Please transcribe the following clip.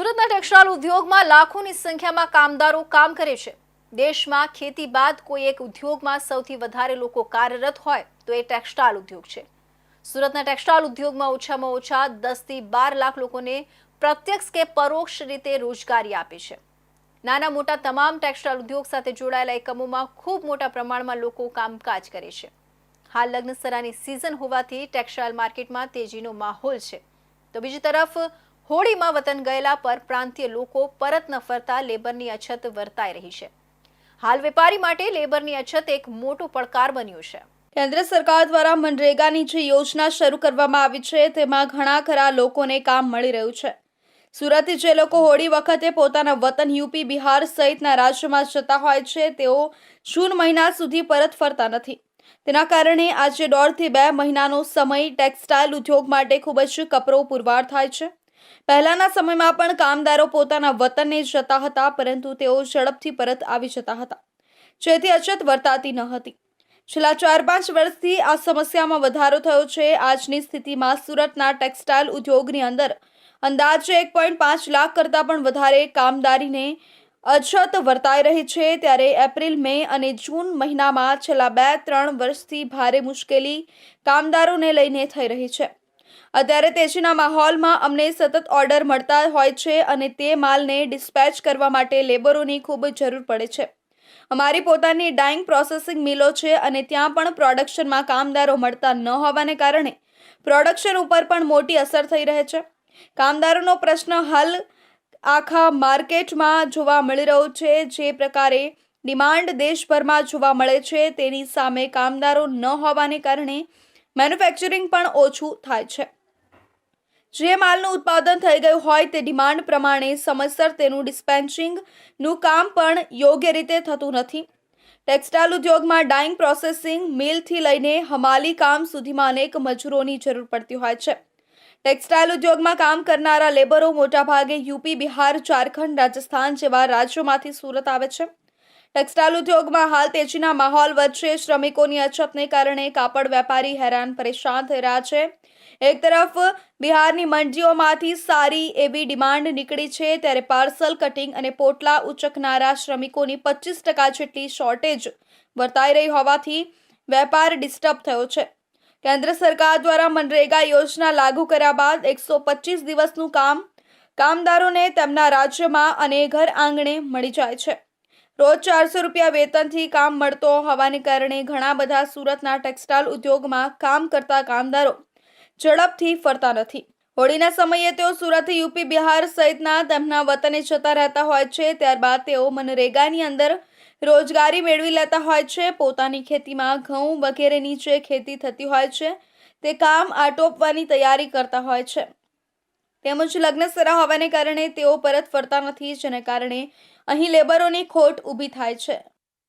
સુરતના ટેક્સટાઇલ ઉદ્યોગમાં લાખોની સંખ્યામાં કામદારો કામ કરે છે। દેશમાં ખેતી બાદ કોઈ એક ઉદ્યોગમાં સૌથી વધારે લોકો કાર્યરત હોય તો એ ટેક્સટાઇલ ઉદ્યોગ છે। સુરતના ટેક્સટાઇલ ઉદ્યોગમાં ઓછામાં ઓછા 10 થી 12 લાખ લોકોને પ્રત્યક્ષ કે પરોક્ષ રીતે રોજગારી આપે છે। નાના મોટા તમામ ટેક્સટાઇલ ઉદ્યોગ સાથે જોડાયેલા એકમોમાં ખૂબ મોટા પ્રમાણમાં લોકો કામકાજ કરે છે। હાલ લગ્નસરાની સિઝન હોવાથી ટેક્સટાઇલ માર્કેટમાં તેજીનો માહોલ છે, તો બીજી તરફ હોળીમાં વતન ગયેલા પરપ્રાંતીય લોકો પરત ન ફરતા લેબરની અછત વર્તાઈ રહી છે। હાલ વેપારી માટે લેબરની અછત એક મોટો પડકાર બન્યો છે। કેન્દ્ર સરકાર દ્વારા મનરેગાની જે યોજના શરૂ કરવામાં આવી છે તેમાં ઘણા ખરા લોકોને કામ મળી રહ્યું છે। સુરતથી જે લોકો હોળી વખતે પોતાના વતન યુપી, બિહાર સહિતના રાજ્યોમાં જતા હોય છે તેઓ જૂન મહિના સુધી પરત ફરતા નથી। તેના કારણે આજે 1.5 થી 2 મહિનાનો સમય ટેક્સટાઇલ ઉદ્યોગ માટે ખૂબ જ કપરો પુરવાર થાય છે। પહેલાના સમયમાં પણ કામદારો પોતાના વતને જતા હતા, પરંતુ તેઓ ઝડપથી પરત આવી જતા હતા, જેથી અછત વર્તાતી ન હતી। છેલ્લા 4-5 વર્ષથી આ સમસ્યામાં વધારો થયો છે। આજની સ્થિતિમાં સુરતના ટેક્સટાઇલ ઉદ્યોગની અંદર અંદાજે 1.5 લાખ કરતાં પણ વધારે કામદારીને અછત વર્તાઈ રહી છે। ત્યારે એપ્રિલ, મે અને જૂન મહિનામાં છેલ્લા 2-3 વર્ષથી ભારે મુશ્કેલી કામદારોને લઈને થઈ રહી છે। અત્યારે તેજીના માહોલમાં અમને સતત ઓર્ડર મળતા હોય છે અને તે માલને ડિસ્પેચ કરવા માટે લેબરોની ખૂબ જરૂર પડે છે। અમારી પોતાની ડાઇંગ પ્રોસેસિંગ મિલો છે અને ત્યાં પણ પ્રોડક્શનમાં કામદારો મળતા ન હોવાને કારણે પ્રોડક્શન ઉપર પણ મોટી અસર થઈ રહે છે। કામદારોનો પ્રશ્ન હાલ આખા માર્કેટમાં જોવા મળી રહ્યો છે। જે પ્રકારે ડિમાન્ડ દેશભરમાં જોવા મળે છે તેની સામે કામદારો ન હોવાને કારણે મેન્યુફેક્ચરિંગ પણ ઓછું થાય છે। જે માલનું ઉત્પાદન થઈ ગયું હોય તે ડિમાન્ડ પ્રમાણે સમયસર તેનું ડિસ્પેચિંગનું કામ પણ યોગ્ય રીતે થતું નથી। ટેક્સટાઇલ ઉદ્યોગમાં ડાઇંગ પ્રોસેસિંગ મિલથી લઈને હમાલી કામ સુધીમાં અનેક મજૂરોની જરૂર પડતી હોય છે। ટેક્સટાઇલ ઉદ્યોગમાં કામ કરનારા લેબરો મોટાભાગે યુપી, બિહાર, ઝારખંડ, રાજસ્થાન જેવા રાજ્યોમાંથી સુરત આવે છે। ટેક્સટાઇલ ઉદ્યોગમાં હાલ તેજીના માહોલ વચ્ચે શ્રમિકોની અછતને કારણે કાપડ વેપારી હેરાન પરેશાન થઈ રહ્યા છે। એક તરફ બિહારની મંડીઓમાંથી સારી એવી ડિમાન્ડ નીકળી છે, ત્યારે પાર્સલ, કટિંગ અને પોટલા ઉચકનારા શ્રમિકોની 25% જેટલી શોર્ટેજ વર્તાઈ રહી હોવાથી વેપાર ડિસ્ટર્બ થયો છે। કેન્દ્ર સરકાર દ્વારા મનરેગા યોજના લાગુ કર્યા બાદ 125 દિવસનું કામ કામદારોને તેમના રાજ્યમાં અને ઘર આંગણે મળી જાય છે। રોજ 400 રૂપિયા વેતનથી કામ મળતો હોવાને કારણે ઘણા બધા સુરતના ટેક્સટાઇલ ઉદ્યોગમાં કામ કરતા કામદારો ઝડપથી ફરતા નથી। હોળીના સમયે તેઓ સુરતથી યુપી, બિહાર સહિતના તેમના વતને જતા રહેતા હોય છે। ત્યારબાદ તેઓ મનરેગાની અંદર રોજગારી મેળવી લેતા હોય છે। પોતાની ખેતીમાં ઘઉં વગેરેની જે ખેતી થતી હોય છે તે કામ આટોપવાની તૈયારી કરતા હોય છે। તેમજ લગ્નસરા હોવાને કારણે તેઓ પરત ફરતા નથી, જેને કારણે અહીં લેબરોની ખોટ ઊભી થાય છે।